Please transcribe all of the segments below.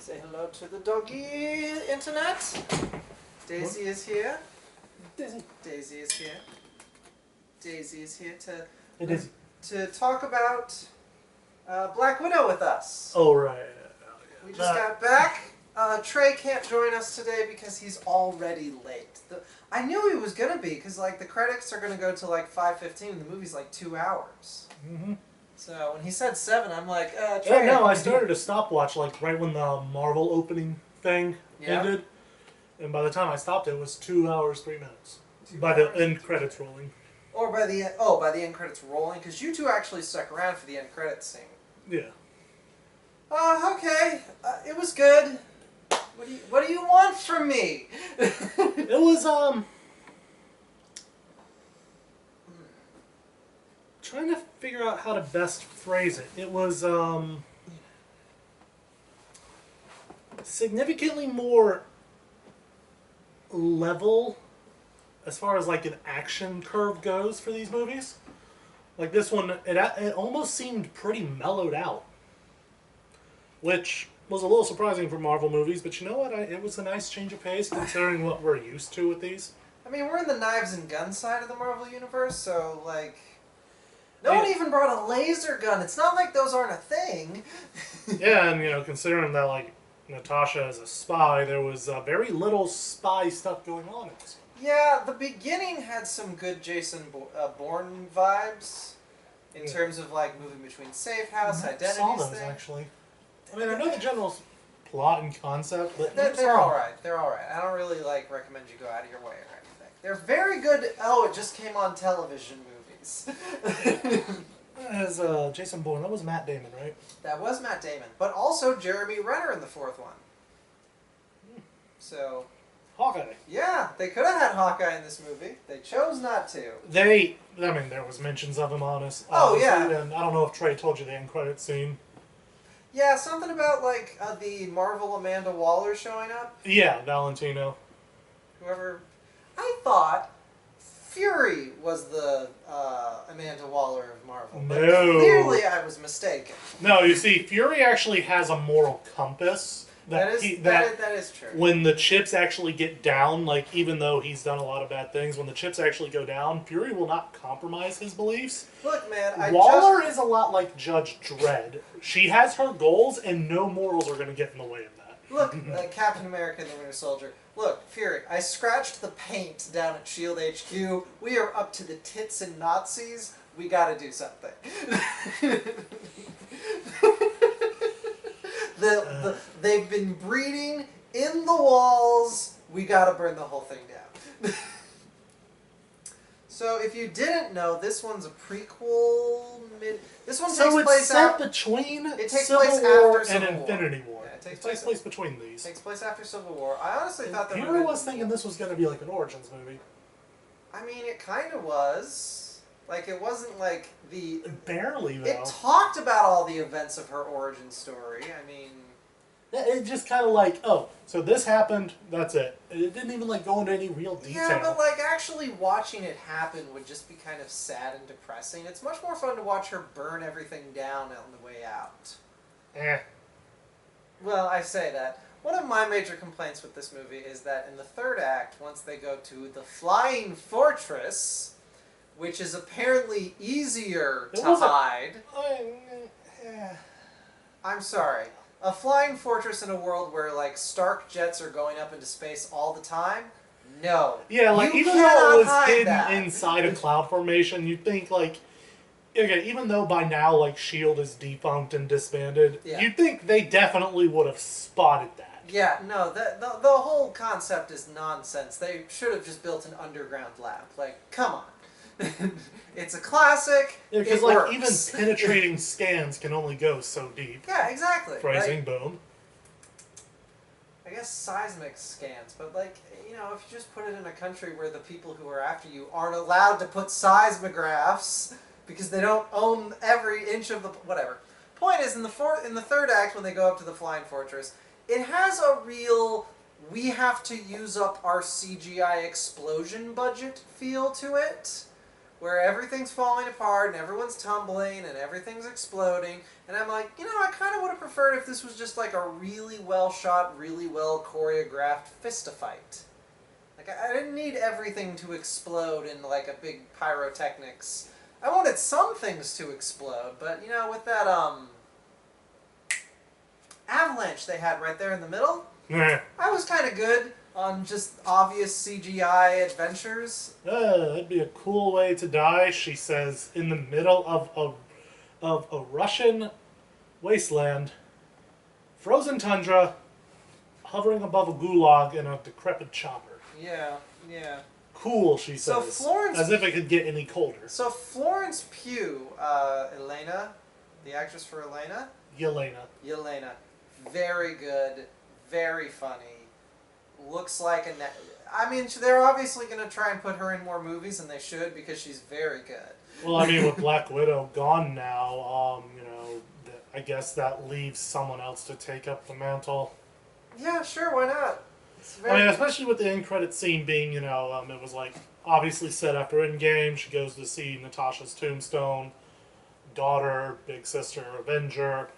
Say hello to the doggy internet. Daisy is here. Daisy is here. Daisy is here to talk about Black Widow with us. Oh, right. We just got back. Trey can't join us today because he's already late. I knew he was gonna be because like the credits are gonna go to like 5:15 and the movie's like 2 hours. Mm-hmm. So when he said 7, I'm like, Trey. Yeah, no, I started a stopwatch like right when the Marvel opening thing ended, and by the time I stopped, it was 2 hours 3 minutes. By the end credits rolling. Or by the end credits rolling, because you two actually stuck around for the end credits scene. Yeah. Okay. It was good. What do you want from me? It was trying to figure out how to best phrase it. It was significantly more level as far as like an action curve goes for these movies. Like this one, it almost seemed pretty mellowed out, which was a little surprising for Marvel movies. But you know what? It was a nice change of pace considering what we're used to with these. I mean, we're in the knives and guns side of the Marvel universe, so like, no one even brought a laser gun. It's not like those aren't a thing. Yeah, and considering that like Natasha is a spy, there was very little spy stuff going on in this one. Yeah, the beginning had some good Jason Bourne vibes in terms of like moving between safe house identities. I saw those actually. I mean, I know the general plot and concept, but they're all right. They're all right. I don't really like recommend you go out of your way or anything. They're very good. Oh, it just came on television movies. As Jason Bourne, that was Matt Damon, right? That was Matt Damon, but also Jeremy Renner in the fourth one. So. Hawkeye. Yeah, they could have had Hawkeye in this movie. They chose not to. I mean, there was mentions of him on us. Oh, yeah. And I don't know if Trey told you the end credit scene. Yeah, something about, like, the Marvel Amanda Waller showing up. Yeah, Valentino. Whoever. I thought Fury was the Amanda Waller of Marvel. No. But clearly I was mistaken. No, you see, Fury actually has a moral compass. That is true. When the chips actually get down, like even though he's done a lot of bad things, when the chips actually go down, Fury will not compromise his beliefs. Look, man, Waller is a lot like Judge Dredd. She has her goals, and no morals are going to get in the way of that. Look, Captain America and the Winter Soldier. Look, Fury, I scratched the paint down at SHIELD HQ. We are up to the tits in Nazis. We got to do something. They've been breeding in the walls. We gotta burn the whole thing down. So if you didn't know, this one's a prequel. This one takes place between Civil War after and Civil Infinity War. Yeah, it takes place between these. It takes place after Civil War. I honestly thought that. Here I was thinking this was going to be like an Origins movie. I mean, it kind of was. Like, it wasn't like the... Barely, though. It talked about all the events of her origin story. I mean... It just kind of like, oh, so this happened, that's it. It didn't even, like, go into any real detail. Yeah, but, like, actually watching it happen would just be kind of sad and depressing. It's much more fun to watch her burn everything down on the way out. Well, I say that. One of my major complaints with this movie is that in the third act, once they go to the Flying Fortress... which is apparently easier to hide. I'm sorry. A flying fortress in a world where, like, Stark jets are going up into space all the time? No. Yeah, like, even though it was hidden inside a cloud formation, you'd think, like... Okay, even though by now, like, S.H.I.E.L.D. is defunct and disbanded, you'd think they definitely would have spotted that. Yeah, no, the whole concept is nonsense. They should have just built an underground lab. Like, come on. It's a classic. Yeah, because like even penetrating scans can only go so deep. Yeah, exactly. Phrasing, boom. I guess seismic scans, but like if you just put it in a country where the people who are after you aren't allowed to put seismographs because they don't own every inch of the whatever. Point is, in the third act when they go up to the Flying Fortress, it has a real we have to use up our CGI explosion budget feel to it. where everything's falling apart and everyone's tumbling and everything's exploding. And I'm like, I kind of would have preferred if this was just like a really well shot, really well choreographed fist-a-fight. Like, I didn't need everything to explode in like a big pyrotechnics. I wanted some things to explode, but with that avalanche they had right there in the middle, I was kind of good on just obvious CGI adventures. That'd be a cool way to die, she says, in the middle of a Russian wasteland, frozen tundra, hovering above a gulag in a decrepit chopper. Yeah, yeah. Cool, she says. So Florence, as if it could get any colder. So Florence Pugh, Elena, the actress for Elena? Yelena. Very good, very funny. Looks like I mean, they're obviously going to try and put her in more movies, and they should, because she's very good. Well, I mean, with Black Widow gone now, I guess that leaves someone else to take up the mantle. Yeah, sure, why not? I mean, especially with the end credit scene being, it was like obviously set after Endgame. She goes to see Natasha's tombstone, daughter, big sister, Avenger,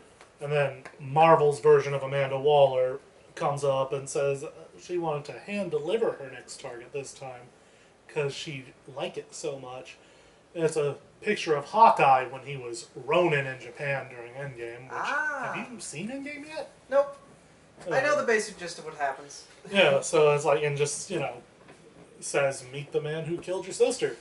and then Marvel's version of Amanda Waller comes up and says she wanted to hand deliver her next target this time because she liked it so much. And it's a picture of Hawkeye when he was Ronin in Japan during Endgame. Have you seen Endgame yet? Nope. I know the basic gist of what happens. Yeah, so it's like, and just, says, meet the man who killed your sister.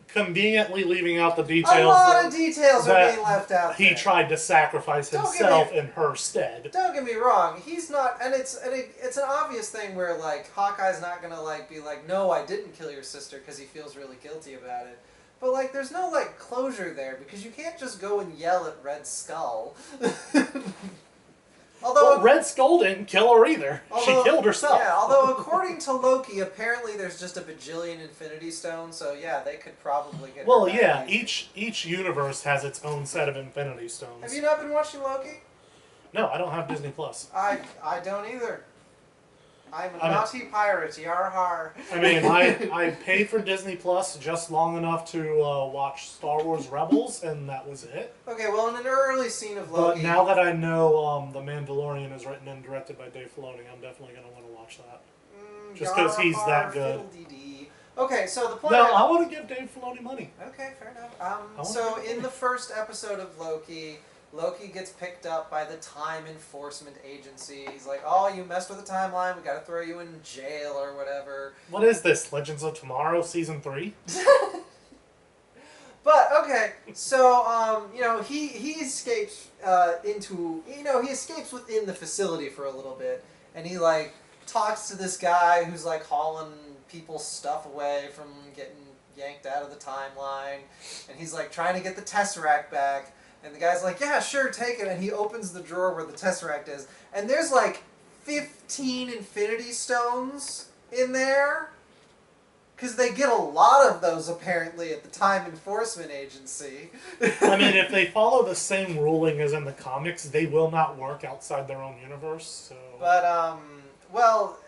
Conveniently leaving out the details. A lot of details are being left out there. He tried to sacrifice himself in her stead. Don't get me wrong, he's not, and it's an obvious thing where, like, Hawkeye's not gonna, like, be like, no, I didn't kill your sister, because he feels really guilty about it. But, like, there's no, like, closure there, because you can't just go and yell at Red Skull. Although Red Skull didn't kill her either. She killed herself. Yeah, although according to Loki, apparently there's just a bajillion Infinity Stones, so yeah, they could probably get Well, yeah, each universe has its own set of Infinity Stones. Have you not been watching Loki? No, I don't have Disney Plus. I don't either. I'm a naughty pirate, yar har. I mean, I paid for Disney Plus just long enough to watch Star Wars Rebels, and that was it. Okay, well, in an early scene of Loki... But now that I know The Mandalorian is written and directed by Dave Filoni, I'm definitely going to want to watch that. Just because he's that good. Okay, so the point... No, I want to give Dave Filoni money. Okay, fair enough. So in the first episode of Loki... Loki gets picked up by the Time Enforcement Agency. He's like, oh, you messed with the timeline, we gotta throw you in jail or whatever. What is this, Legends of Tomorrow Season 3? But, okay, so, he escapes he escapes within the facility for a little bit. And he, like, talks to this guy who's, like, hauling people's stuff away from getting yanked out of the timeline. And he's, like, trying to get the Tesseract back. And the guy's like, yeah, sure, take it. And he opens the drawer where the Tesseract is. And there's like 15 Infinity Stones in there. Because they get a lot of those, apparently, at the Time Enforcement Agency. I mean, if they follow the same ruling as in the comics, they will not work outside their own universe, so... But,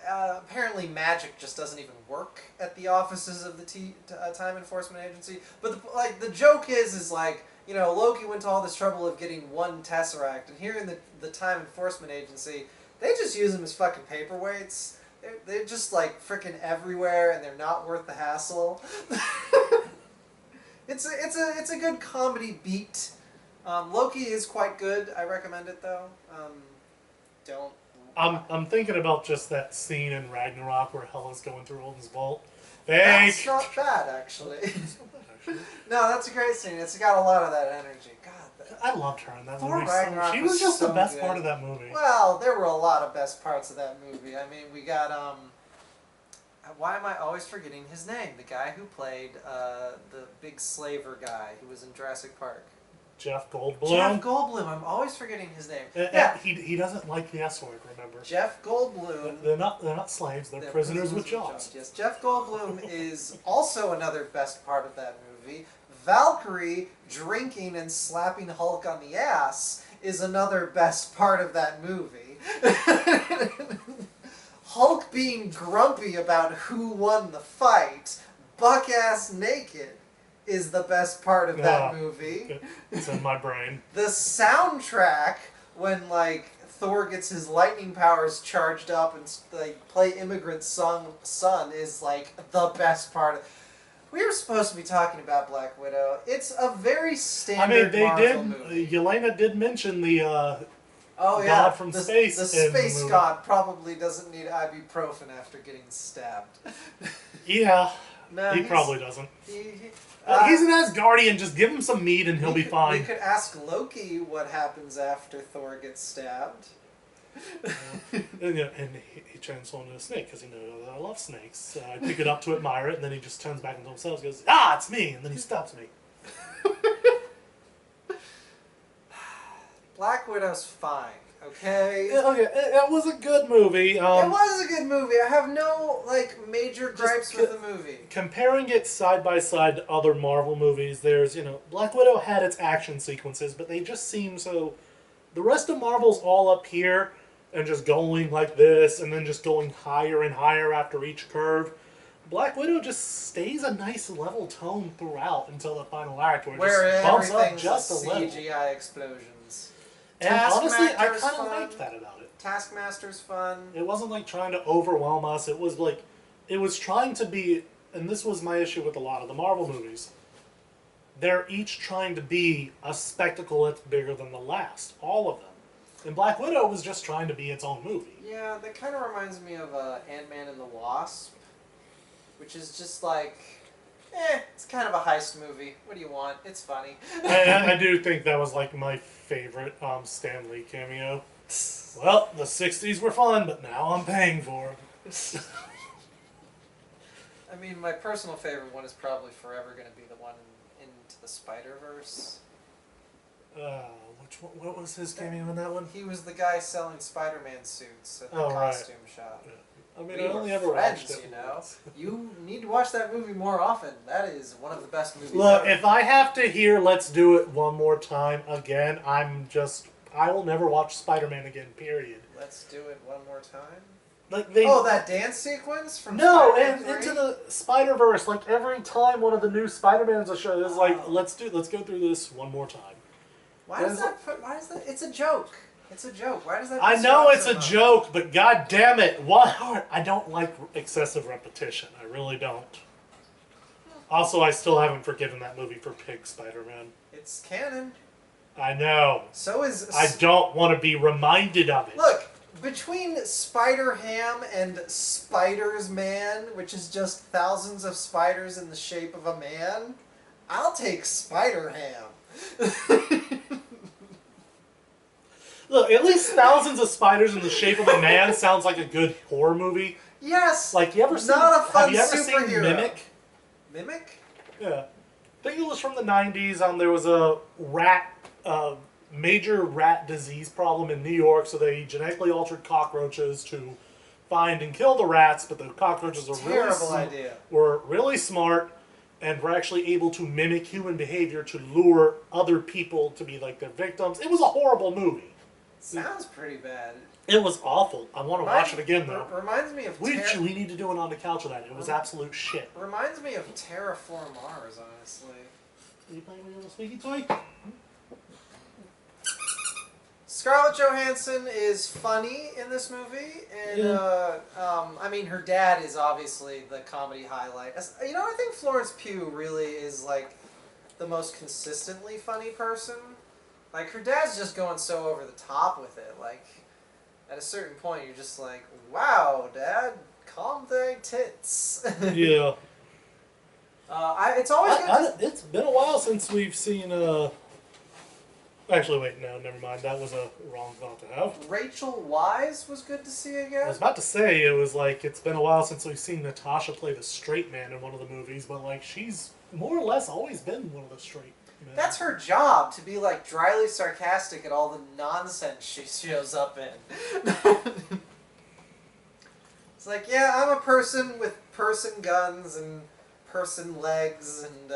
apparently magic just doesn't even work at the offices of the Time Enforcement Agency. But, the joke is like... Loki went to all this trouble of getting one Tesseract, and here in the Time Enforcement Agency, they just use them as fucking paperweights. They're just, like, frickin' everywhere, and they're not worth the hassle. It's a good comedy beat. Loki is quite good. I recommend it, though. I'm thinking about just that scene in Ragnarok where Hela's going through Odin's vault. That's not bad, actually. No, that's a great scene. It's got a lot of that energy. God, I loved her in that movie. Ragnarok she was just so the best good. part of that movie. Well, there were a lot of best parts of that movie. I mean, we got why am I always forgetting his name? The guy who played the big slaver guy who was in Jurassic Park. Jeff Goldblum. Jeff Goldblum. I'm always forgetting his name. Yeah, he doesn't like the S word. Remember? Jeff Goldblum. They're not slaves. They're prisoners with jobs. Yes, Jeff Goldblum is also another best part of that movie. Valkyrie drinking and slapping Hulk on the ass is another best part of that movie. Hulk being grumpy about who won the fight, buck-ass naked, is the best part of that movie. It's in my brain. The soundtrack, when, like, Thor gets his lightning powers charged up and, like, play Immigrant Son is, like, the best part. We were supposed to be talking about Black Widow. It's a very standard Marvel movie. Yelena did mention the God from space. The space god probably doesn't need ibuprofen after getting stabbed. Yeah, no, he probably doesn't. He's an Asgardian. Just give him some meat and he'll be fine. We could ask Loki what happens after Thor gets stabbed. And he transforms into a snake because he knows that I love snakes. I pick it up to admire it, and then he just turns back into himself and goes, "Ah, it's me!" And then he stops me. Black Widow's fine, okay? Okay, it was a good movie. It was a good movie. I have no, like, major gripes with the movie. Comparing it side by side to other Marvel movies, there's, Black Widow had its action sequences, but they just seem so... The rest of Marvel's all up here, and just going like this, and then just going higher and higher after each curve. Black Widow just stays a nice level tone throughout until the final act, where it just bumps up just a little. CGI explosions. And honestly, I kind of liked that about it. Taskmaster's fun. It wasn't like trying to overwhelm us. It was like, it was trying to be, and this was my issue with a lot of the Marvel movies. They're each trying to be a spectacle that's bigger than the last. All of them. And Black Widow was just trying to be its own movie. Yeah, that kind of reminds me of Ant-Man and the Wasp, which is just like, it's kind of a heist movie. What do you want? It's funny. I do think that was like my favorite Stan Lee cameo. Well, the 60s were fun, but now I'm paying for them. I mean, my personal favorite one is probably forever going to be the one in Into the Spider-Verse. What was his cameo in that one? He was the guy selling Spider-Man suits at the costume shop. Yeah. I mean, We I only were ever watched friends, it. You need to watch that movie more often. That is one of the best movies Look, ever. if I have to hear "Let's do it one more time" again, I will never watch Spider-Man again. Period. Let's do it one more time. Like that dance sequence from and Into the Spider-Verse. Like every time one of the new Spider-Mans is shown, it's like let's go through this one more time. Why does that? It's a joke. It's a joke. Why does that? I know it's a joke, but god damn it, why? I don't like excessive repetition. I really don't. Also, I still haven't forgiven that movie for Pig Spider-Man. It's canon. I know. So is. I don't want to be reminded of it. Look, between Spider-Ham and Spiders Man, which is just thousands of spiders in the shape of a man, I'll take Spider-Ham. Look, at least thousands of spiders in the shape of a man sounds like a good horror movie. Yes. Like have you ever seen Mimic? Mimic? Yeah. I think it was from the 90s. There was a major rat disease problem in New York, so they genetically altered cockroaches to find and kill the rats, but the cockroaches were really smart and were actually able to mimic human behavior to lure other people to be like their victims. It was a horrible movie. Sounds pretty bad. It was awful. I want to watch it again, though. Reminds me of... We need to do it on the couch of that. It was absolute shit. Reminds me of Terraform Mars, honestly. Are you playing with your little squeaky toy? Scarlett Johansson is funny in this movie, and I mean, her dad is obviously the comedy highlight. I think Florence Pugh really is like the most consistently funny person. Like, her dad's just going so over the top with it. Like, at a certain point, you're just like, wow, Dad, calm thy tits. Yeah. It's always good. It's been a while since we've seen. Actually, wait, no, never mind. That was a wrong thought to have. Rachel Weisz was good to see again. I was about to say it was like it's been a while since we've seen Natasha play the straight man in one of the movies, but like she's more or less always been one of the straight. That's her job, to be like dryly sarcastic at all the nonsense she shows up in. It's like, yeah, I'm a person with person guns and person legs, and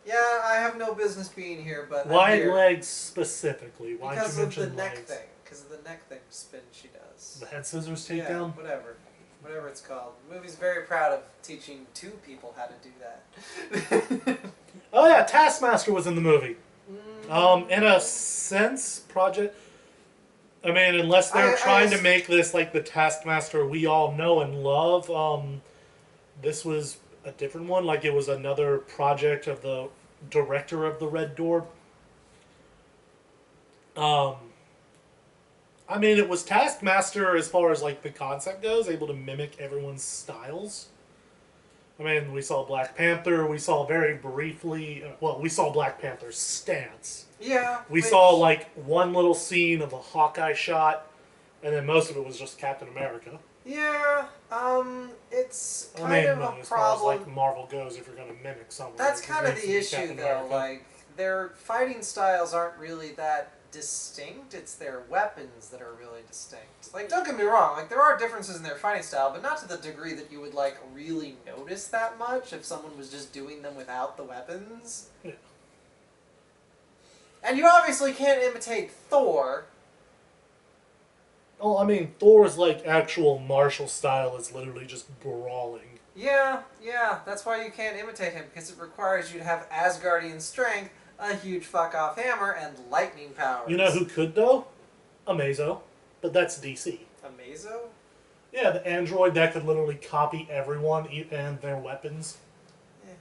yeah, I have no business being here, but why I'm here. Legs specifically? Why because did you of the mention neck legs? thing. Because of the neck thing spin she does. The head scissors takedown? Yeah, whatever. whatever it's called. The movie's very proud of teaching 2 people how to do that. Oh yeah, Taskmaster was in the movie. In a sense, Project. I mean, unless they're trying to make this like the Taskmaster we all know and love, this was a different one. Like it was another project of the director of the Red Door. I mean, it was Taskmaster as far as like the concept goes, able to mimic everyone's styles. I mean, we saw Black Panther. We saw very briefly. We saw Black Panther's stance. Yeah. We saw like one little scene of a Hawkeye shot, and then most of it was just Captain America. Yeah. It's kind of a as problem. far as like Marvel goes, if you're going to mimic someone. That's kind of the issue, though. Like their fighting styles aren't really that distinct. It's their weapons that are really distinct. Like, don't get me wrong. Like, there are differences in their fighting style, but not to the degree that you would like really notice that much if someone was just doing them without the weapons. Yeah. And you obviously can't imitate Thor. Oh, I mean, Thor's like actual martial style is literally just brawling. Yeah, that's why you can't imitate him, because it requires you to have Asgardian strength, a huge fuck-off hammer, and lightning powers. You know who could, though? Amazo. But that's DC. Amazo? Yeah, the android that could literally copy everyone and their weapons. Yeah.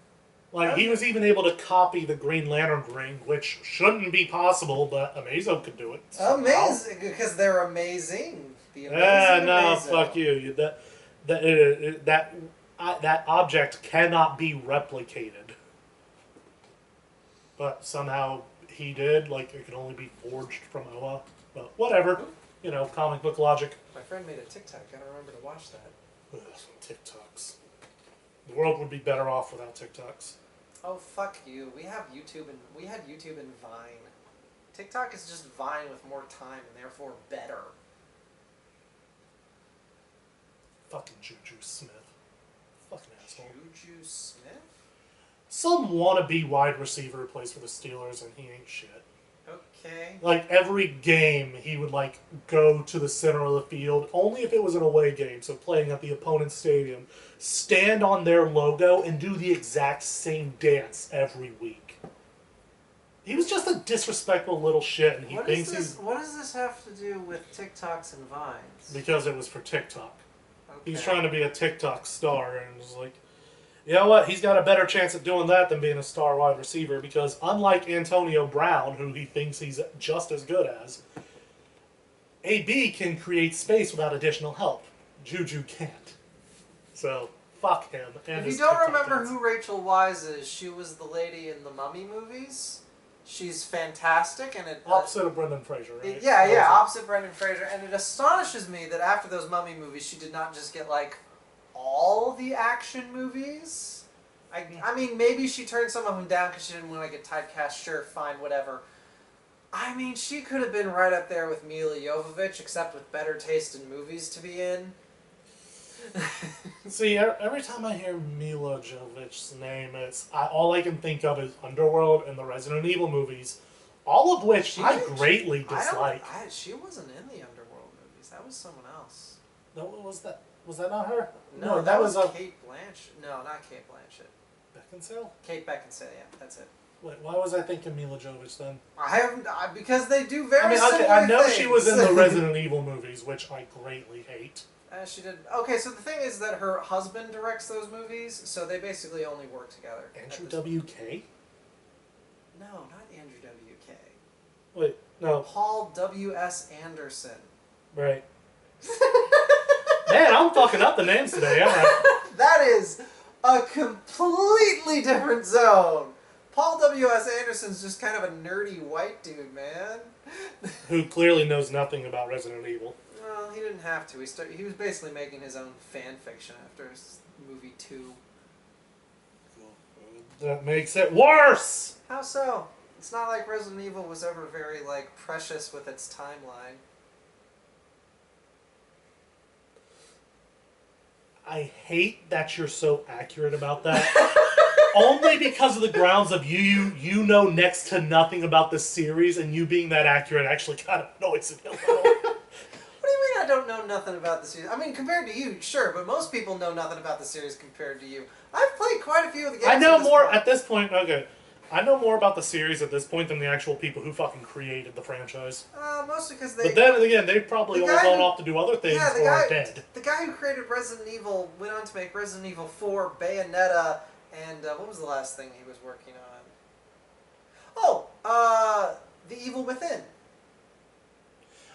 Like, he was even able to copy the Green Lantern ring, which shouldn't be possible, but Amazo could do it. Amazing, because they're amazing. The amazing no, Amazo. fuck you. That object cannot be replicated. But somehow he did. Like, it could only be forged from Oa. But whatever. You know, comic book logic. My friend made a TikTok. Gotta remember to watch that. Ugh, TikToks. The world would be better off without TikToks. Oh, fuck you. We have YouTube and we had YouTube and Vine. TikTok is just Vine with more time and therefore better. Fucking Juju Smith. Fucking asshole. Juju Smith? Some wannabe wide receiver who plays for the Steelers, and he ain't shit. Okay. Like, every game, he would, like, go to the center of the field, only if it was an away game, so playing at the opponent's stadium, stand on their logo, and do the exact same dance every week. He was just a disrespectful little shit, and What does this have to do with TikToks and Vines? Because it was for TikTok. Okay. He's trying to be a TikTok star, and was like, you know what? He's got a better chance of doing that than being a star wide receiver, because unlike Antonio Brown, who he thinks he's just as good as, AB can create space without additional help. Juju can't. So, fuck him. And if you don't remember who Rachel Wise is, she was the lady in the Mummy movies. She's fantastic, and it opposite of Brendan Fraser, right? Yeah, opposite Brendan Fraser, and it astonishes me that after those Mummy movies, she did not just get like all the action movies. I mean, maybe she turned some of them down because she didn't want to get typecast. Sure, fine, whatever. I mean, she could have been right up there with Mila Jovovich, except with better taste in movies to be in. See, every time I hear Mila Jovovich's name, all I can think of is Underworld and the Resident Evil movies, all of which I greatly dislike. She wasn't in the Underworld movies. That was someone else. No, what was that? Was that not her? No, that was Kate Blanchett. No, not Kate Blanchett. Beckinsale? Kate Beckinsale, yeah, that's it. Wait, why was I thinking Mila Jovovich then? Because they do very similar things. I know she was in the Resident Evil movies, which I greatly hate. She did. Okay, so the thing is that her husband directs those movies, so they basically only work together. Andrew W.K.? No, not Andrew W.K. Wait, no. Paul W.S. Anderson. Right. Man, I'm fucking up the names today, aren't I? That is a completely different zone. Paul W.S. Anderson's just kind of a nerdy white dude, man. Who clearly knows nothing about Resident Evil. Well, he didn't have to. He was basically making his own fan fiction after movie 2. That makes it worse! How so? It's not like Resident Evil was ever very, like, precious with its timeline. I hate that you're so accurate about that. Only because of the grounds of you know next to nothing about the series, and you being that accurate actually kind of annoys me a little. What do you mean I don't know nothing about the series. I mean, compared to you, sure, but most people know nothing about the series compared to you. I've played quite a few of the games. I know more at this point. Okay, I know more about the series at this point than the actual people who fucking created the franchise. Mostly because they. But then again, they've probably all gone off to do other things or are dead. The guy who created Resident Evil went on to make Resident Evil 4, Bayonetta, and what was the last thing he was working on? Oh, The Evil Within.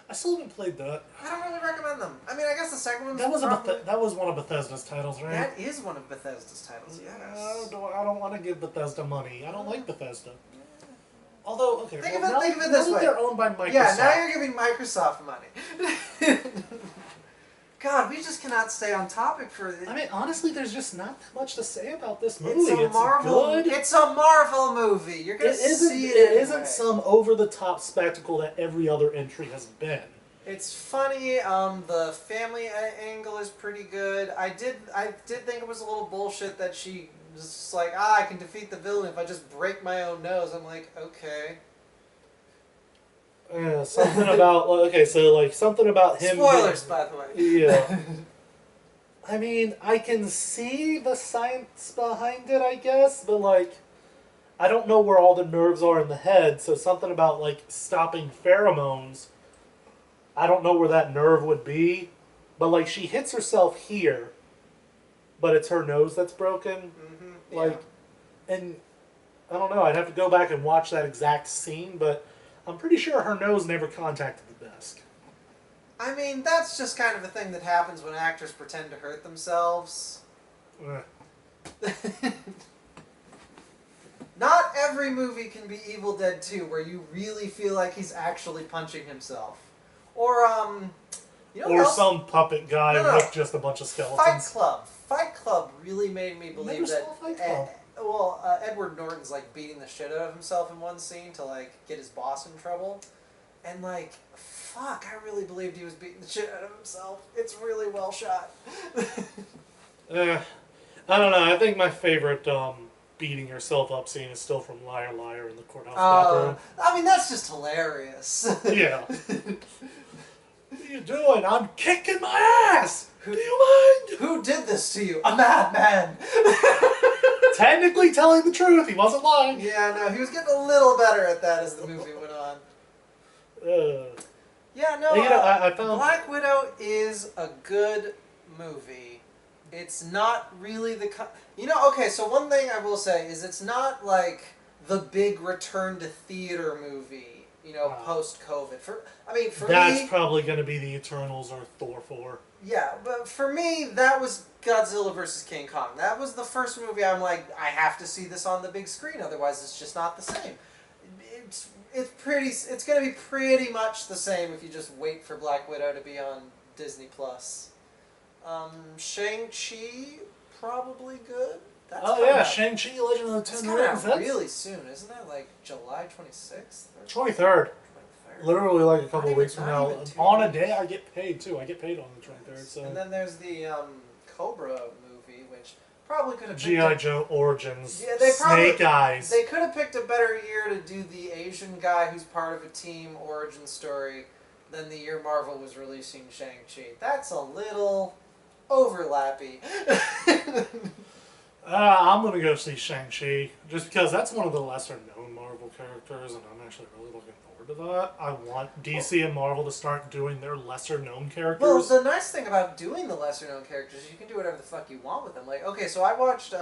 I still haven't played that. I don't really recommend them. I mean, I guess the second one. That was one of Bethesda's titles, right? That is one of Bethesda's titles. Yes. I don't want to give Bethesda money. I don't like Bethesda. Although, okay, think of it this way. They're owned by Microsoft. Yeah, now you're giving Microsoft money. God, we just cannot stay on topic for. I mean, honestly, there's just not that much to say about this movie. It's a Marvel movie. You're gonna see it. It isn't some over-the-top spectacle that every other entry has been. It's funny. The family angle is pretty good. I did think it was a little bullshit that she was just like, I can defeat the villain if I just break my own nose. I'm like, okay. Yeah, something about something about him. Spoilers, by the way. Yeah. I mean, I can see the science behind it, I guess, but I don't know where all the nerves are in the head. So something about stopping pheromones. I don't know where that nerve would be, but she hits herself here, but it's her nose that's broken. Mm-hmm. Yeah. And I don't know. I'd have to go back and watch that exact scene, but I'm pretty sure her nose never contacted the desk. I mean, that's just kind of a thing that happens when actors pretend to hurt themselves. Not every movie can be Evil Dead 2, where you really feel like he's actually punching himself. Or, or some puppet guy with just a bunch of skeletons. Fight Club. Fight Club really made me believe Never saw Fight Club. Edward Norton's beating the shit out of himself in one scene to get his boss in trouble, and fuck, I really believed he was beating the shit out of himself. It's really well shot. I don't know. I think my favorite beating yourself up scene is still from Liar Liar in the courthouse bathroom. I mean, that's just hilarious. Yeah. What are you doing? I'm kicking my ass. Do you mind? Who did this to you? A madman. Technically telling the truth. He wasn't lying. Yeah, no, he was getting a little better at that as the movie went on. Yeah, no, I found Black Widow is a good movie. It's not really the... okay, so one thing I will say is it's not the big return to theater movie, post-COVID. For That's me... probably going to be the Eternals or Thor 4. Yeah, but for me, that was Godzilla vs. King Kong. That was the first movie I'm like, I have to see this on the big screen, otherwise it's just not the same. It's going to be pretty much the same if you just wait for Black Widow to be on Disney+. Shang-Chi, probably good. That's Shang-Chi, Legend of the Ten Rings. That's really soon, isn't that July 26th? 23rd. Literally a couple of weeks from now. On a day I get paid too. I get paid on the 23rd. So. And then there's the Cobra movie, which probably could have G.I. Joe Origins. Yeah, Snake Eyes. They could have picked a better year to do the Asian guy who's part of a team origin story than the year Marvel was releasing Shang-Chi. That's a little overlappy. I'm going to go see Shang-Chi, just because that's one of the lesser-known Marvel characters, and I'm actually really looking forward to that. I want DC and Marvel to start doing their lesser-known characters. Well, the nice thing about doing the lesser-known characters is you can do whatever the fuck you want with them. Okay, so I watched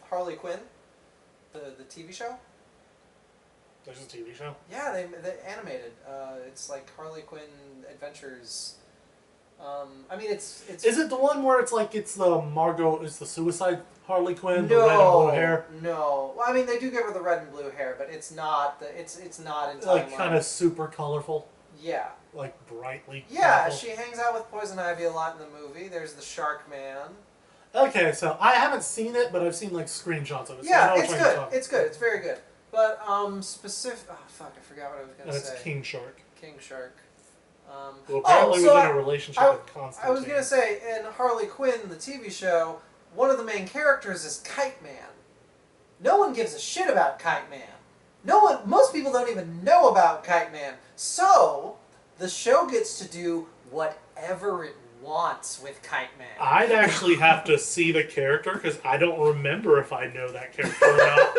Harley Quinn, the TV show. There's a TV show? Yeah, they animated. It's Harley Quinn Adventures. It's... Is it the one where it's the Suicide Harley Quinn, the red and blue hair? No. Well, they do give her the red and blue hair, but it's not it's not in timeline. Kind of super colorful? Yeah. Brightly Yeah, colorful. she hangs out with Poison Ivy a lot in the movie. There's the Shark Man. Okay, so I haven't seen it, but I've seen screenshots of it. So Yeah, I know it's good. It's good. It's very good. But specific... Oh, fuck, I forgot what I was going to say. That's King Shark. King Shark. Well, apparently was in a relationship with Constantine. I was going to say, in Harley Quinn, the TV show, one of the main characters is Kite Man. No one gives a shit about Kite Man. Most people don't even know about Kite Man. So, the show gets to do whatever it wants with Kite Man. I'd actually have to see the character because I don't remember if I know that character or not.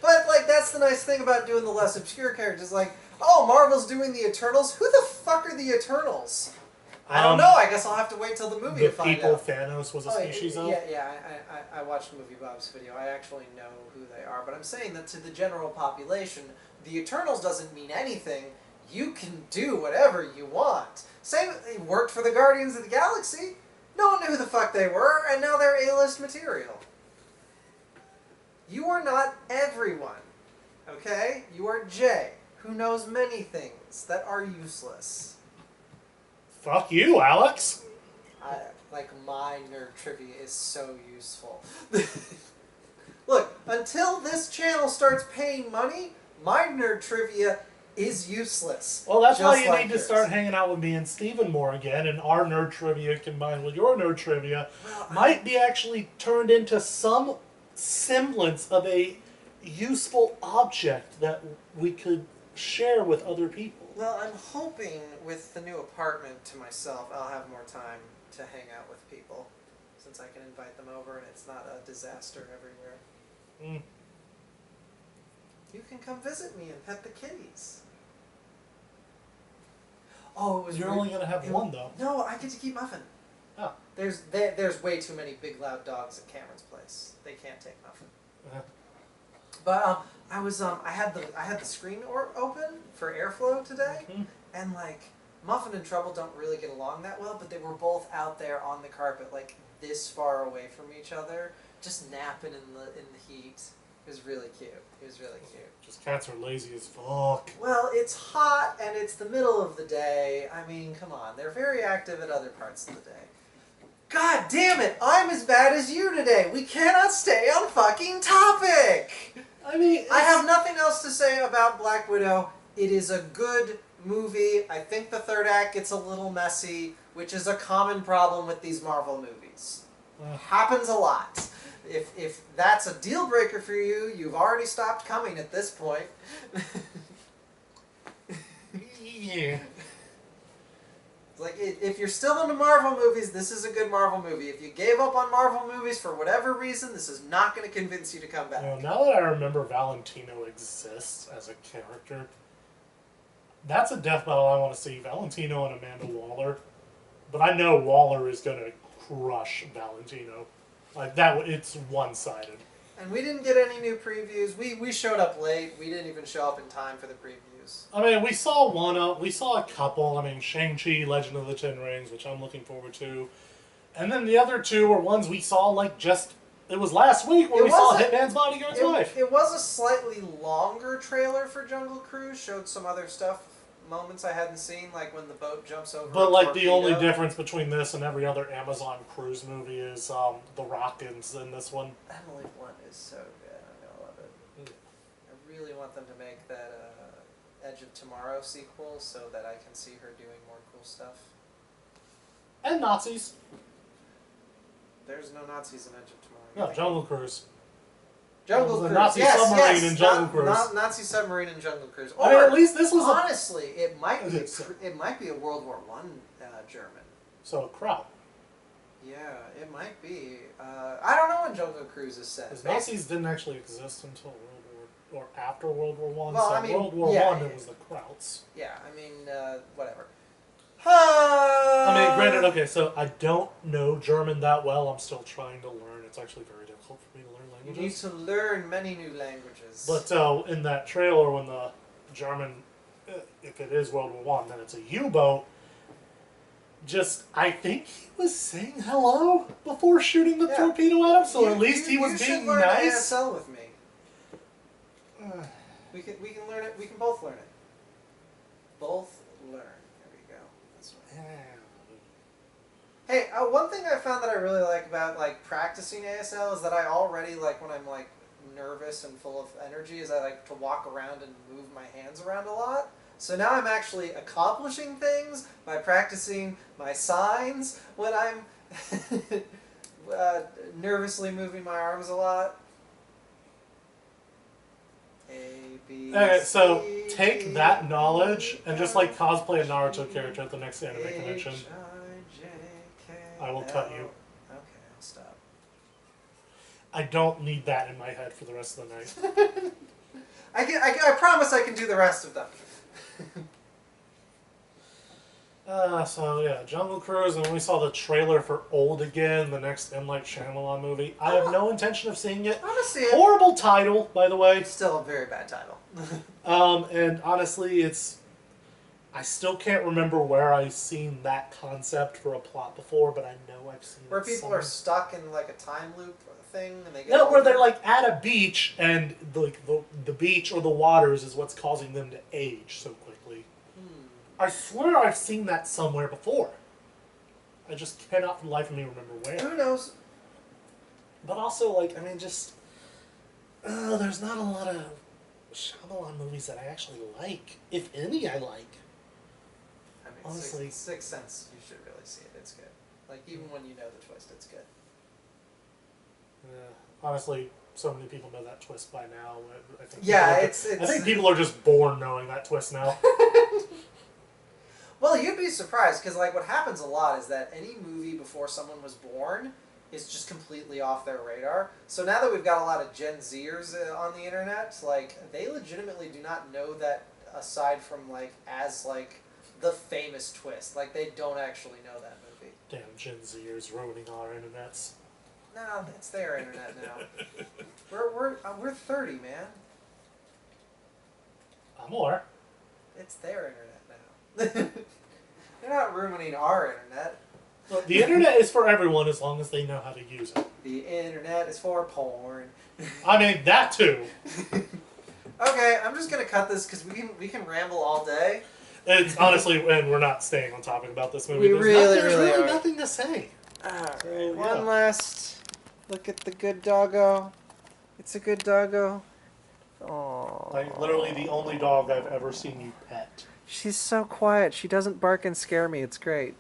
But, like, that's the nice thing about doing the less obscure characters. Like, oh, Marvel's doing the Eternals? Who the fuck are the Eternals? I don't know. I guess I'll have to wait till the movie to find out. The people Thanos was a species of? Yeah, I watched Movie Bob's video. I actually know who they are. But I'm saying that to the general population, the Eternals doesn't mean anything. You can do whatever you want. Same, it worked for the Guardians of the Galaxy. No one knew who the fuck they were, and now they're A-list material. You are not everyone, okay? You are Jay, who knows many things that are useless. Fuck you, Alex. Like, my nerd trivia is so useful. Look, until this channel starts paying money, my nerd trivia is useless. Well, that's why you need to start hanging out with me and Steven more again, and our nerd trivia combined with your nerd trivia might be actually turned into some semblance of a useful object that we could share with other people. Well, I'm hoping with the new apartment to myself, I'll have more time to hang out with people, since I can invite them over and it's not a disaster everywhere. You can come visit me and pet the kitties. Oh, it was. You're only gonna have one though. No, I get to keep Muffin. Oh. There's way too many big loud dogs at Cameron's place. They can't take Muffin. But I had the screen open for airflow today, and like Muffin and Trouble don't really get along that well, but they were both out there on the carpet, like this far away from each other, just napping in the heat. It was really cute. It was really cute. Just cats are lazy as fuck. Well, it's hot and it's the middle of the day. I mean, come on. They're very active at other parts of the day. God damn it! I'm as bad as you today. We cannot stay on fucking topic. I mean, I have nothing else to say about Black Widow. It is a good movie. I think the third act gets a little messy, which is a common problem with these Marvel movies. Happens a lot. If that's a deal breaker for you, you've already stopped coming at this point. Yeah. Like, if you're still into Marvel movies, this is a good Marvel movie. If you gave up on Marvel movies for whatever reason, this is not going to convince you to come back. Now that I remember Valentino exists as a character, that's a death battle I want to see. Valentino and Amanda Waller. But I know Waller is going to crush Valentino. Like, it's one-sided. And we didn't get any new previews. We showed up late. We didn't even show up in time for the previews. I mean, we saw a couple. I mean, Shang-Chi, Legend of the Ten Rings, which I'm looking forward to. And then the other two were ones we saw, like, it was last week where we saw Hitman's Bodyguard's Wife. It was a slightly longer trailer for Jungle Cruise. Showed some other stuff, moments I hadn't seen, like when the boat jumps over. But like the only difference between this and every other Amazon cruise movie is the Rockins in this one. Emily Blunt is so good. I'm gonna love it. I really want them to make that Edge of Tomorrow sequel so that I can see her doing more cool stuff. And Nazis. There's no Nazis in Edge of Tomorrow. No, Jungle Cruise. Jungle Cruise. Nazi submarine in Jungle Cruise. Nazi submarine in Jungle Cruise. Or I mean, at least this was honestly, it might be a World War I German. So Kraut. Yeah, it might be. I don't know when Jungle Cruise is set. Because Nazis didn't actually exist until after World War One. Well, so I mean, World War One, it was the Krauts. Yeah, I mean, whatever. I mean, granted, okay, so I don't know German that well. I'm still trying to learn. It's actually very difficult for me to learn languages. You need to learn many new languages. But in that trailer, when the German, if it is World War One, then it's a U-boat. I think he was saying hello before shooting the torpedo at him, so at least he was being nice. You should learn ASL with me. We can learn it. We can both learn it. Both learn. There we go. That's right. Hey, one thing I found that I really like about like practicing ASL is that I already like when I'm like nervous and full of energy is I like to walk around and move my hands around a lot. So now I'm actually accomplishing things by practicing my signs when I'm nervously moving my arms a lot. A, B, Okay, so C, take D, that knowledge and just like E, cosplay a F, Naruto G, character at the next anime convention. H, I, J, K, I will cut you. L. Okay, I'll stop. I don't need that in my head for the rest of the night. I promise I can do the rest of them. So yeah, Jungle Cruise, and then we saw the trailer for Old Again, the next M. Night Shyamalan movie. I have no intention of seeing it. I want to see it. Horrible title, by the way. Still a very bad title. And honestly, I still can't remember where I've seen that concept for a plot before, but I know I've seen Where it people somewhere. are stuck in like a time loop thing, and they get No, where older. they're like at a beach, and the beach or the waters is what's causing them to age so quickly. I swear I've seen that somewhere before. I just cannot for the life of me remember where. Who knows? But also, like, I mean, just there's not a lot of Shyamalan movies that I actually like, if any. I like. I mean, Honestly. Sixth Sense, you should really see it. It's good. Like, even when you know the twist, it's good. Honestly, so many people know that twist by now. I think Yeah, I think people are just born knowing that twist now. Well, you'd be surprised, because, like, what happens a lot is that any movie before someone was born is just completely off their radar. So now that we've got a lot of Gen Zers on the internet, like, they legitimately do not know that aside from, like, as, like, the famous twist. Like, they don't actually know that movie. Damn, Gen Zers ruining our internets. No, it's their internet now. We're 30, man. I'm more. It's their internet now. They're not ruining our internet. Look, the internet is for everyone as long as they know how to use it. The internet is for porn. I mean, that too. Okay, I'm just gonna cut this because we can ramble all day. It's honestly, and we're not staying on topic about this movie. We There's really really are. nothing to say. Alright, So, one yeah. last look at the good doggo. It's a good doggo. Aww. Like, literally the only dog I've ever seen you pet. She's so quiet. She doesn't bark and scare me. It's great.